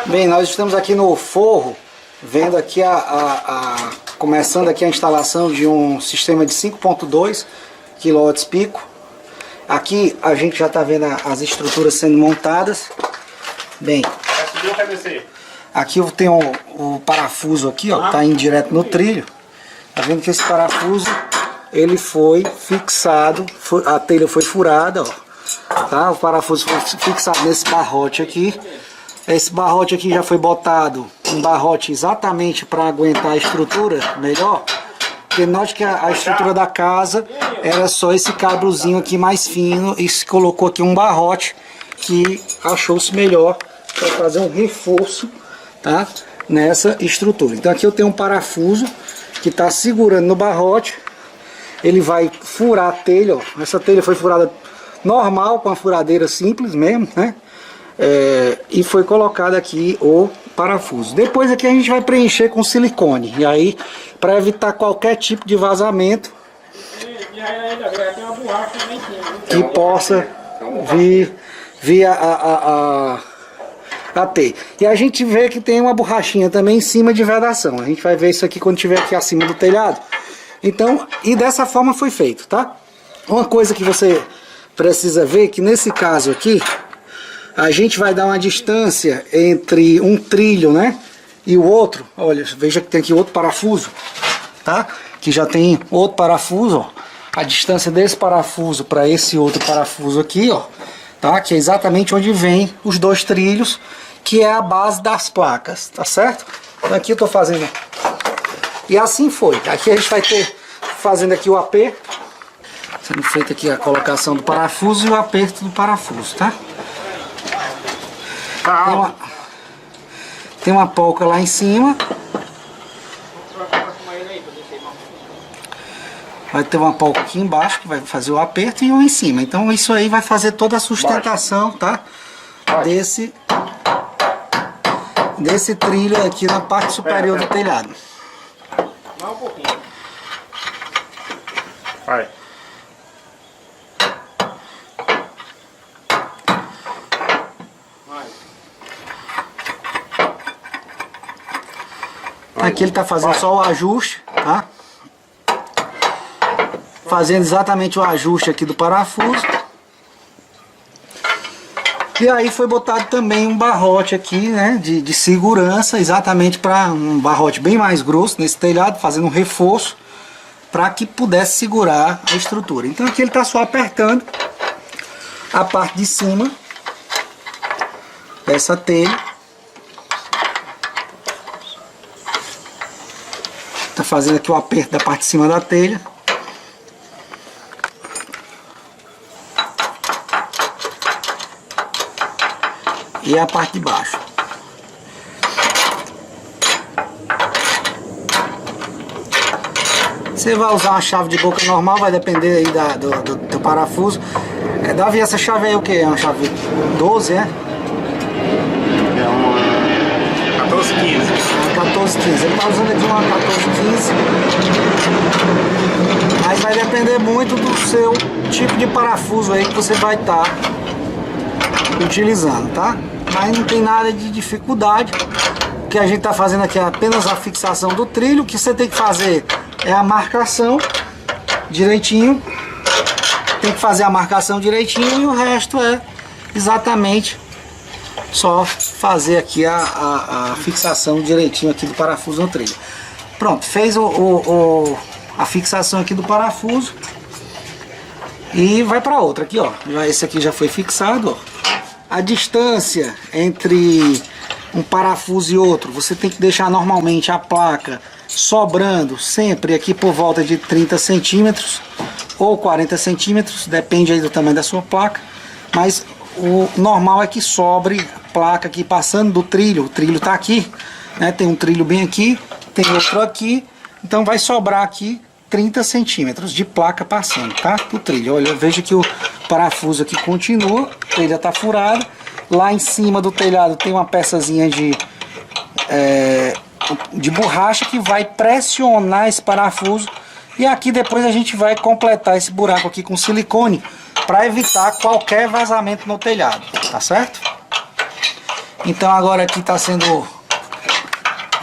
Bem, nós estamos aqui no forro, vendo aqui começando aqui a instalação de um sistema de 5.2 kW pico. Aqui a gente já está vendo as estruturas sendo montadas. Bem, aqui eu tenho o parafuso aqui, ó, tá indo direto no trilho. Tá vendo que esse parafuso ele foi fixado, a telha foi furada, ó, tá? O parafuso foi fixado nesse barrote aqui. Esse barrote aqui já foi botado um barrote exatamente para aguentar a estrutura melhor. Porque note que a estrutura da casa era só esse cablozinho aqui mais fino e se colocou aqui um barrote que achou-se melhor para fazer um reforço, tá, nessa estrutura. Então aqui eu tenho um parafuso que está segurando no barrote. Ele vai furar a telha, ó. Essa telha foi furada normal, com a furadeira simples mesmo, né? E foi colocado aqui o parafuso. Depois aqui a gente vai preencher com silicone. E aí, para evitar qualquer tipo de vazamento que possa vir a ter. E a gente vê que tem uma borrachinha também em cima de vedação. A gente vai ver isso aqui quando estiver aqui acima do telhado. Então, e dessa forma foi feito, tá? Uma coisa que você precisa ver, que nesse caso aqui, a gente vai dar uma distância entre um trilho, né, e o outro. Olha, veja que tem aqui outro parafuso, tá? Que já tem outro parafuso, ó. A distância desse parafuso para esse outro parafuso aqui, ó, tá? Que é exatamente onde vem os dois trilhos, que é a base das placas, tá certo? Então aqui eu tô fazendo. E assim foi. Aqui a gente vai ter fazendo aqui o aperto, sendo feita aqui a colocação do parafuso e o aperto do parafuso, tá? Tem uma polca lá em cima. Vai ter uma polca aqui embaixo que vai fazer o aperto e um em cima. Então isso aí vai fazer toda a sustentação, tá? Desse trilho aqui na parte superior do telhado. Mais um pouquinho. Vai. Aqui ele está fazendo só o ajuste, tá? Fazendo exatamente o ajuste aqui do parafuso. E aí foi botado também um barrote aqui, né, de segurança, exatamente para um barrote bem mais grosso nesse telhado, fazendo um reforço para que pudesse segurar a estrutura. Então aqui ele está só apertando a parte de cima dessa telha. Está fazendo aqui o aperto da parte de cima da telha. E a parte de baixo. Você vai usar uma chave de boca normal, vai depender aí do parafuso. Davi, essa chave aí é o que? É uma chave 12, é? É uma 1415. 1415. Ele está usando aqui uma 1415. Mas vai depender muito do seu tipo de parafuso aí que você vai estar utilizando, tá? Mas não tem nada de dificuldade. O que a gente está fazendo aqui é apenas a fixação do trilho. O que você tem que fazer é a marcação direitinho. Tem que fazer a marcação direitinho e o resto é exatamente só fazer aqui a fixação direitinho aqui do parafuso no trilho. Pronto, fez a fixação aqui do parafuso e vai para outra aqui, ó. Esse aqui já foi fixado, ó. A distância entre um parafuso e outro, você tem que deixar normalmente a placa sobrando sempre aqui por volta de 30 centímetros ou 40 centímetros, depende aí do tamanho da sua placa, mas o normal é que sobre placa aqui passando do trilho. O trilho está aqui, né? Tem um trilho bem aqui, tem outro aqui, então vai sobrar aqui 30 centímetros de placa passando, tá? Do trilho. Olha, veja que o parafuso aqui continua, a telha está furada. Lá em cima do telhado tem uma peçazinha de borracha que vai pressionar esse parafuso. E aqui depois a gente vai completar esse buraco aqui com silicone para evitar qualquer vazamento no telhado, tá certo? Então agora aqui está sendo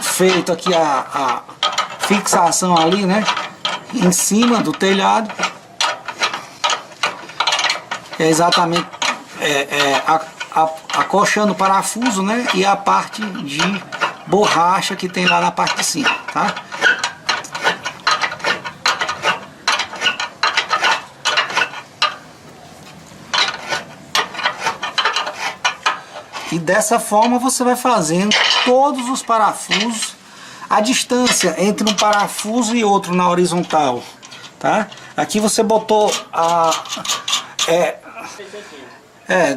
feito aqui a fixação ali, né? Em cima do telhado. É exatamente acochando o parafuso, né? E a parte de borracha que tem lá na parte de cima, tá? E dessa forma você vai fazendo todos os parafusos. A distância entre um parafuso e outro na horizontal, tá? Aqui você botou a...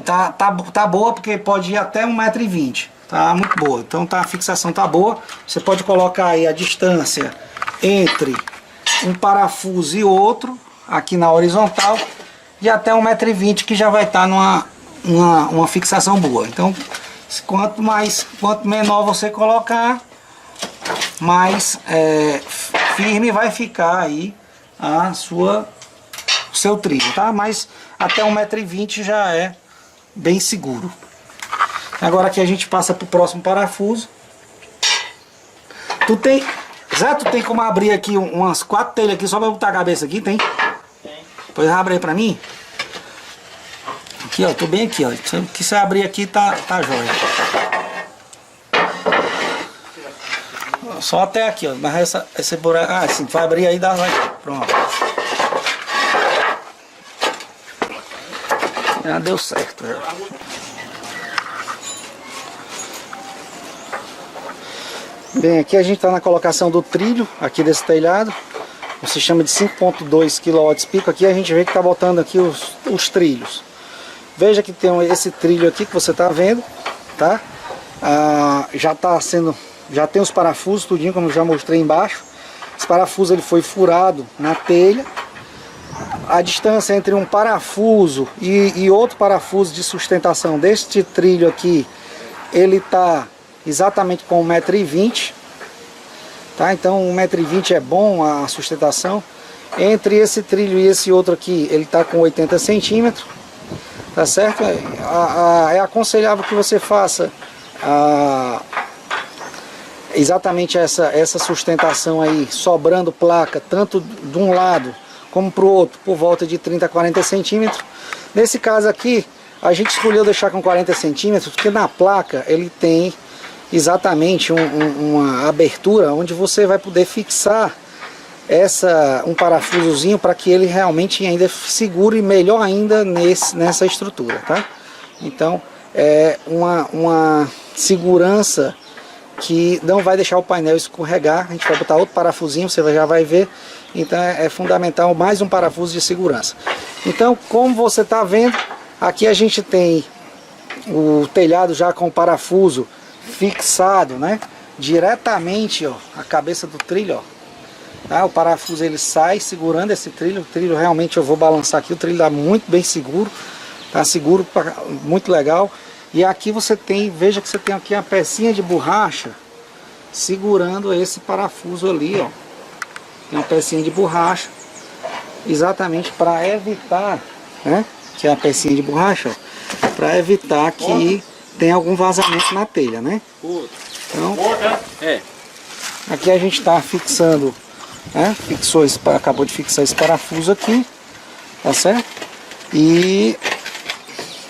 tá boa porque pode ir até 1,20 m, tá? Muito boa. Então a fixação tá boa. Você pode colocar aí a distância entre um parafuso e outro, aqui na horizontal, e até 1,20 m, que já vai estar uma fixação boa. Então quanto menor você colocar, mais firme vai ficar aí o seu trilho, tá? Mas até 1,20 m já é bem seguro. Agora aqui a gente passa pro próximo parafuso. Zé, tu tem como abrir aqui umas 4 telhas aqui só pra botar a cabeça aqui, tem? Tem. Pois abre aí pra mim. Aqui, ó, tô bem aqui, ó. Que você abrir aqui tá jóia. Só até aqui, ó. Mas esse buraco. Ah, sim, vai abrir aí e dá. Pronto. Já deu certo. Já. Bem, aqui a gente está na colocação do trilho aqui desse telhado. O sistema de 5.2 kW pico. Aqui a gente vê que está botando aqui os trilhos. Veja que tem esse trilho aqui que você está vendo, tá? Já tem os parafusos tudinho, como eu já mostrei embaixo. Esse parafuso ele foi furado na telha. A distância entre um parafuso e outro parafuso de sustentação deste trilho aqui, ele está exatamente com 1,20 m, tá? Então 1,20 m é bom a sustentação. Entre esse trilho e esse outro aqui, ele está com 80 centímetros. Tá certo? É aconselhável que você faça exatamente essa sustentação aí, sobrando placa, tanto de um lado como para o outro, por volta de 30 a 40 centímetros. Nesse caso aqui, a gente escolheu deixar com 40 centímetros, porque na placa ele tem exatamente uma abertura onde você vai poder fixar um parafusozinho para que ele realmente ainda segure melhor ainda nessa estrutura, tá? Então é uma segurança que não vai deixar o painel escorregar. A gente vai botar outro parafusinho, você já vai ver. Então é fundamental mais um parafuso de segurança. Então, como você está vendo, aqui a gente tem o telhado já com o parafuso fixado, né? Diretamente, ó, a cabeça do trilho, ó. Tá? O parafuso ele sai segurando esse trilho. O trilho realmente, eu vou balançar aqui, o trilho está muito bem seguro, tá seguro, muito legal. E aqui você tem, veja que você tem aqui a pecinha de borracha segurando esse parafuso ali, ó. Tem uma pecinha de borracha, exatamente para evitar, né? Que é a pecinha de borracha, ó, para evitar que tenha algum vazamento na telha, né? Então, aqui a gente está fixando, né? Acabou de fixar esse parafuso aqui, tá certo? E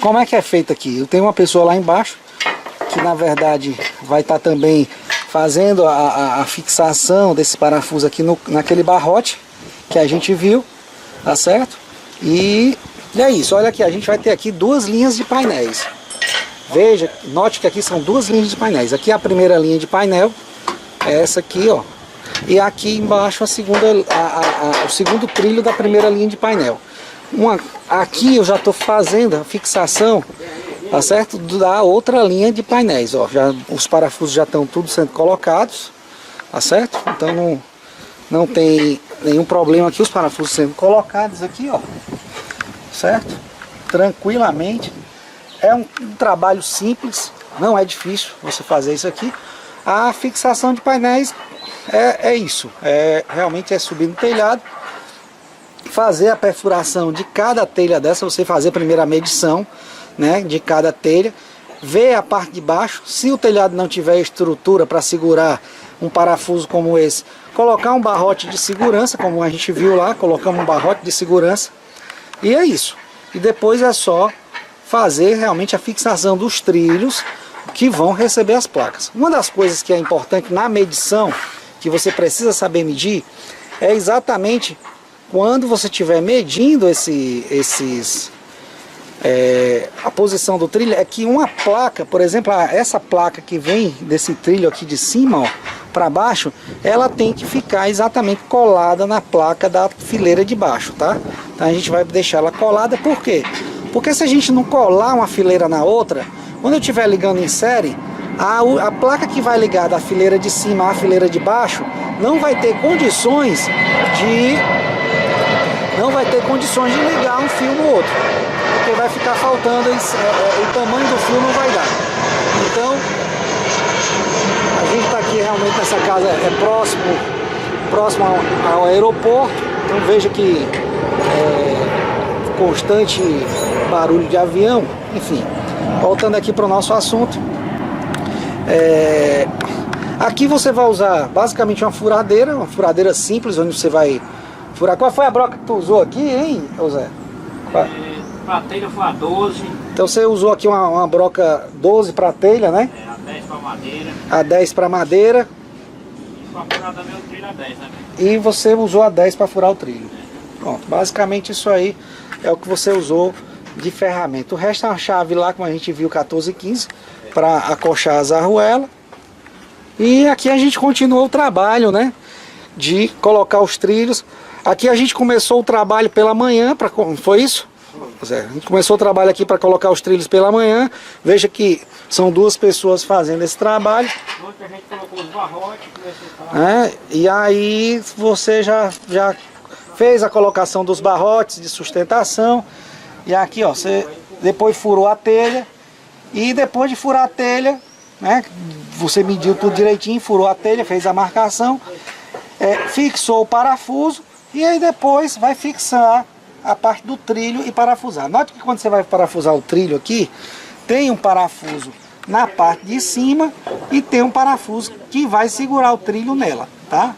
como é que é feito aqui? Eu tenho uma pessoa lá embaixo que na verdade vai estar também fazendo a fixação desse parafuso aqui naquele barrote que a gente viu, tá certo? E é isso, olha aqui, a gente vai ter aqui 2 linhas de painéis. Veja, note que aqui são 2 linhas de painéis. Aqui a primeira linha de painel é essa aqui, ó. E aqui embaixo o segundo trilho da primeira linha de painel. Aqui eu já estou fazendo a fixação, tá certo? Da outra linha de painéis, ó. Os parafusos já estão tudo sendo colocados, tá certo? Então não tem nenhum problema aqui, os parafusos sendo colocados aqui, ó. Certo? Tranquilamente. É um trabalho simples, não é difícil você fazer isso aqui. A fixação de painéis é isso, realmente é subir no telhado, fazer a perfuração de cada telha dessa, você fazer primeiro a medição, né, de cada telha, ver a parte de baixo. Se o telhado não tiver estrutura para segurar um parafuso como esse, colocar um barrote de segurança, como a gente viu lá, colocamos um barrote de segurança. E é isso. E depois é só fazer realmente a fixação dos trilhos que vão receber as placas. Uma das coisas que é importante na medição, que você precisa saber medir, é exatamente quando você estiver medindo a posição do trilho, é que uma placa, por exemplo, essa placa que vem desse trilho aqui de cima, para baixo, ela tem que ficar exatamente colada na placa da fileira de baixo, tá? Então a gente vai deixar ela colada, por quê? Porque se a gente não colar uma fileira na outra, quando eu estiver ligando em série, a placa que vai ligar da fileira de cima à fileira de baixo não vai ter condições de ligar um fio no outro, porque vai ficar faltando, o tamanho do fio não vai dar. Então a gente está aqui realmente nessa casa, próximo ao aeroporto, então veja que constante barulho de avião. Enfim, voltando aqui para o nosso assunto, aqui você vai usar basicamente uma furadeira simples, onde você vai furar. Qual foi a broca que tu usou aqui, hein, José? Para telha foi a 12. Então você usou aqui uma broca 12 para telha, né? A 10 para madeira. A 10 para madeira. E para furar também o trilho a 10, né? E você usou a 10 para furar o trilho. Pronto, basicamente isso aí é o que você usou de ferramenta. O resto é uma chave lá, como a gente viu, 1415, para acochar as arruelas. E aqui a gente continuou o trabalho, né, de colocar os trilhos. Aqui a gente começou o trabalho pela manhã, foi isso? A gente começou o trabalho aqui para colocar os trilhos pela manhã. Veja que são duas pessoas fazendo esse trabalho. Ontem a gente colocou os barrotes. E aí você já fez a colocação dos barrotes de sustentação. E aqui, ó, você depois furou a telha. E depois de furar a telha, né, você mediu tudo direitinho, furou a telha, fez a marcação, fixou o parafuso. E aí depois vai fixar a parte do trilho e parafusar. Note que quando você vai parafusar o trilho aqui, tem um parafuso na parte de cima e tem um parafuso que vai segurar o trilho nela, tá?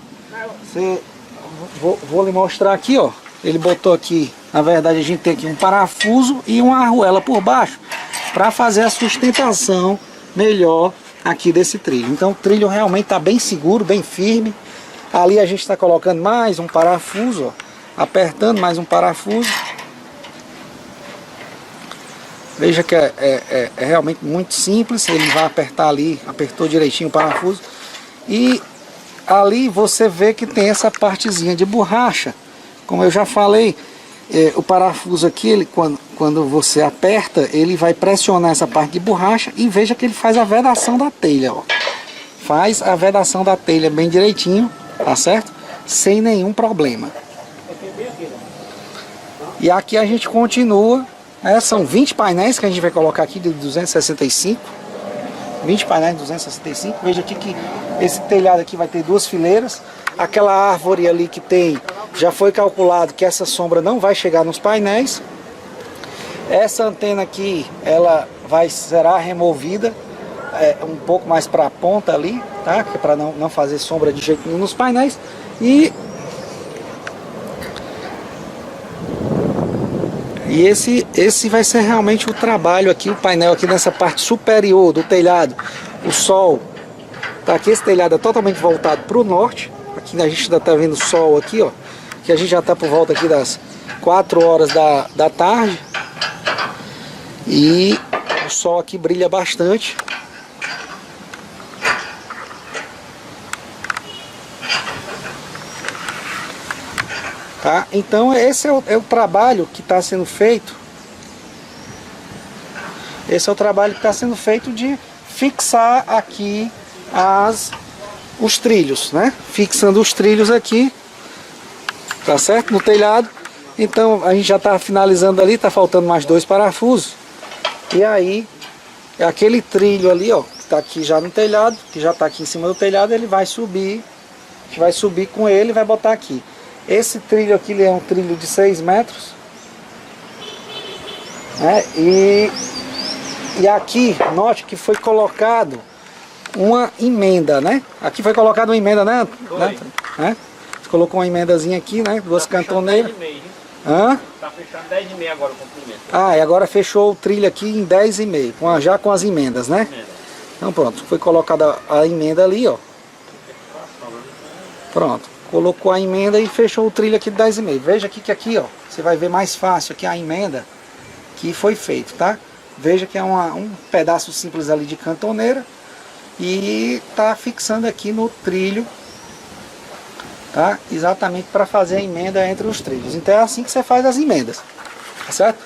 Vou lhe mostrar aqui, ó. Ele botou aqui, na verdade a gente tem aqui um parafuso e uma arruela por baixo para fazer a sustentação melhor aqui desse trilho. Então o trilho realmente está bem seguro, bem firme. Ali a gente está colocando mais um parafuso, ó, apertando mais um parafuso. Veja que é realmente muito simples. Ele vai apertar ali, apertou direitinho o parafuso. E ali você vê que tem essa partezinha de borracha. Como eu já falei, o parafuso aqui, quando você aperta, ele vai pressionar essa parte de borracha. E veja que ele faz a vedação da telha, ó. Faz a vedação da telha bem direitinho, tá certo? Sem nenhum problema. E aqui a gente continua, são 20 painéis que a gente vai colocar aqui de 265. 20 painéis de 265. Veja aqui que esse telhado aqui vai ter duas fileiras. Aquela árvore ali que tem, já foi calculado que essa sombra não vai chegar nos painéis. Essa antena aqui, ela será removida um pouco mais para a ponta ali, tá? Que é para não fazer sombra de jeito nenhum nos painéis. E esse vai ser realmente o trabalho aqui, o painel aqui nessa parte superior do telhado. O sol, tá aqui, esse telhado é totalmente voltado para o norte. Aqui a gente ainda está vendo o sol aqui, ó. Que a gente já está por volta aqui das 4 horas da tarde. E o sol aqui brilha bastante. Tá? Então esse é o trabalho que está sendo feito. Esse é o trabalho que está sendo feito de fixar aqui os trilhos, né? Fixando os trilhos aqui, tá certo? No telhado. Então a gente já está finalizando ali, está faltando mais 2 parafusos. E aí, aquele trilho ali, ó, que está aqui já no telhado, que já está aqui em cima do telhado, ele vai subir. A gente vai subir com ele e vai botar aqui. Esse trilho aqui, ele é um trilho de 6 metros, né? E E aqui, note que foi colocado uma emenda, né? Aqui foi colocada uma emenda, né? Né? Você colocou uma emendazinha aqui, né? Duas cantoneiras. Hã? Tá fechando 10,5 agora o comprimento. Ah, e agora fechou o trilho aqui em 10,5, já com as emendas, né? Então pronto, foi colocada a emenda ali, ó. Pronto, colocou a emenda e fechou o trilho aqui de 10,5. Veja aqui que aqui, ó, você vai ver mais fácil aqui a emenda que foi feito, tá? Veja que é um pedaço simples ali de cantoneira e tá fixando aqui no trilho, tá? Exatamente para fazer a emenda entre os trilhos. Então é assim que você faz as emendas, tá certo?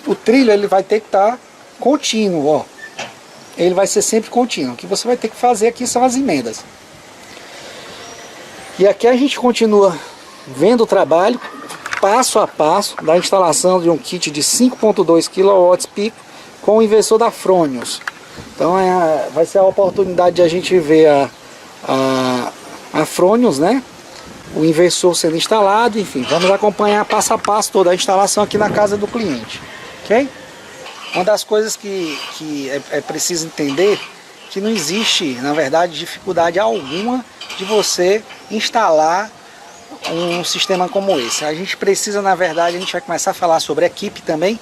O trilho ele vai ter que estar contínuo, ó. Ele vai ser sempre contínuo. O que você vai ter que fazer aqui são as emendas. E aqui a gente continua vendo o trabalho passo a passo da instalação de um kit de 5.2 kW pico com o inversor da Fronius. Então vai ser a oportunidade de a gente ver a Fronius, né? O inversor sendo instalado, enfim, vamos acompanhar passo a passo toda a instalação aqui na casa do cliente, ok? Uma das coisas que é preciso entender que não existe, na verdade, dificuldade alguma de você instalar um sistema como esse. A gente precisa, na verdade, a gente vai começar a falar sobre equipe também.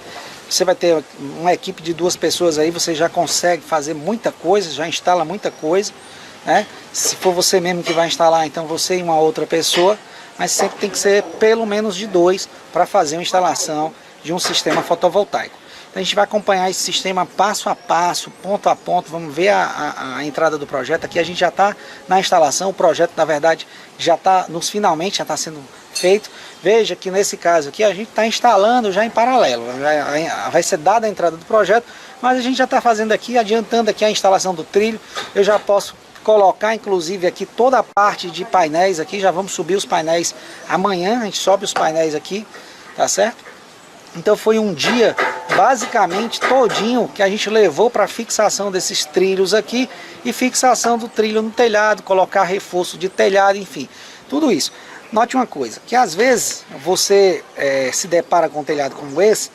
Você vai ter uma equipe de 2 pessoas aí, você já consegue fazer muita coisa, já instala muita coisa, né? Se for você mesmo que vai instalar, então você e uma outra pessoa, mas sempre tem que ser pelo menos de 2 para fazer uma instalação de um sistema fotovoltaico. Então a gente vai acompanhar esse sistema passo a passo, ponto a ponto, vamos ver a entrada do projeto. Aqui a gente já está na instalação, o projeto na verdade já está finalmente, já está sendo feito. Veja que nesse caso aqui a gente está instalando já em paralelo, vai ser dada a entrada do projeto, mas a gente já está fazendo aqui, adiantando aqui a instalação do trilho. Eu já posso colocar inclusive aqui toda a parte de painéis aqui, já vamos subir os painéis amanhã, a gente sobe os painéis aqui, tá certo? Então foi um dia basicamente todinho que a gente levou para fixação desses trilhos aqui e fixação do trilho no telhado, colocar reforço de telhado, enfim, tudo isso. Note uma coisa, que às vezes você se depara com um telhado como esse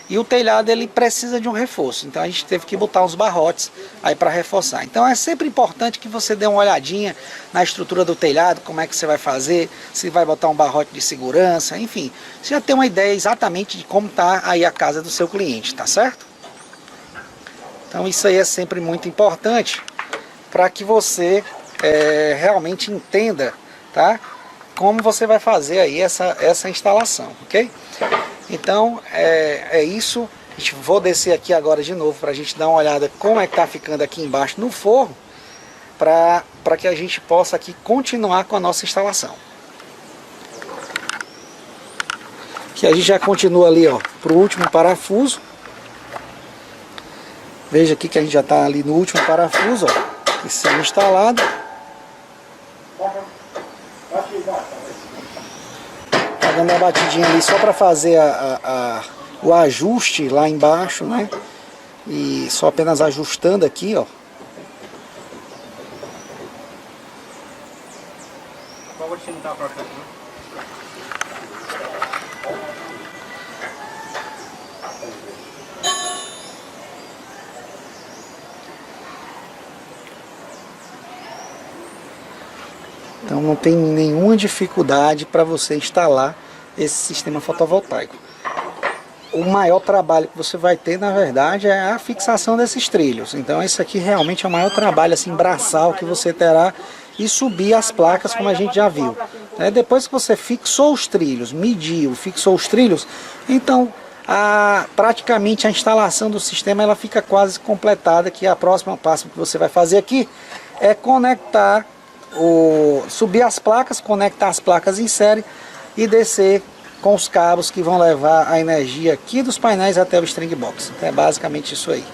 e o telhado ele precisa de um reforço, então a gente teve que botar uns barrotes aí para reforçar. Então é sempre importante que você dê uma olhadinha na estrutura do telhado, como é que você vai fazer, se vai botar um barrote de segurança, enfim, você já tem uma ideia exatamente de como está aí a casa do seu cliente, tá certo? Então isso aí é sempre muito importante para que você realmente entenda, tá? Como você vai fazer aí essa instalação, ok? Então é isso. Vou descer aqui agora de novo para a gente dar uma olhada como é que está ficando aqui embaixo no forro, para que a gente possa aqui continuar com a nossa instalação. Que a gente já continua ali, ó, para o último parafuso. Veja aqui que a gente já está ali no último parafuso, ó, sendo instalado. Tá dando uma batidinha ali só para fazer o ajuste lá embaixo, né? E só apenas ajustando aqui, ó. Então não tem nenhuma dificuldade para você instalar esse sistema fotovoltaico. O maior trabalho que você vai ter, na verdade, é a fixação desses trilhos. Então esse aqui realmente é o maior trabalho assim, braçal que você terá, e subir as placas, como a gente já viu. Depois que você fixou os trilhos, mediu, fixou os trilhos, então praticamente a instalação do sistema ela fica quase completada, que a próxima passo que você vai fazer aqui é conectar, subir as placas, conectar as placas em série e descer com os cabos que vão levar a energia aqui dos painéis até o string box. Então é basicamente isso aí.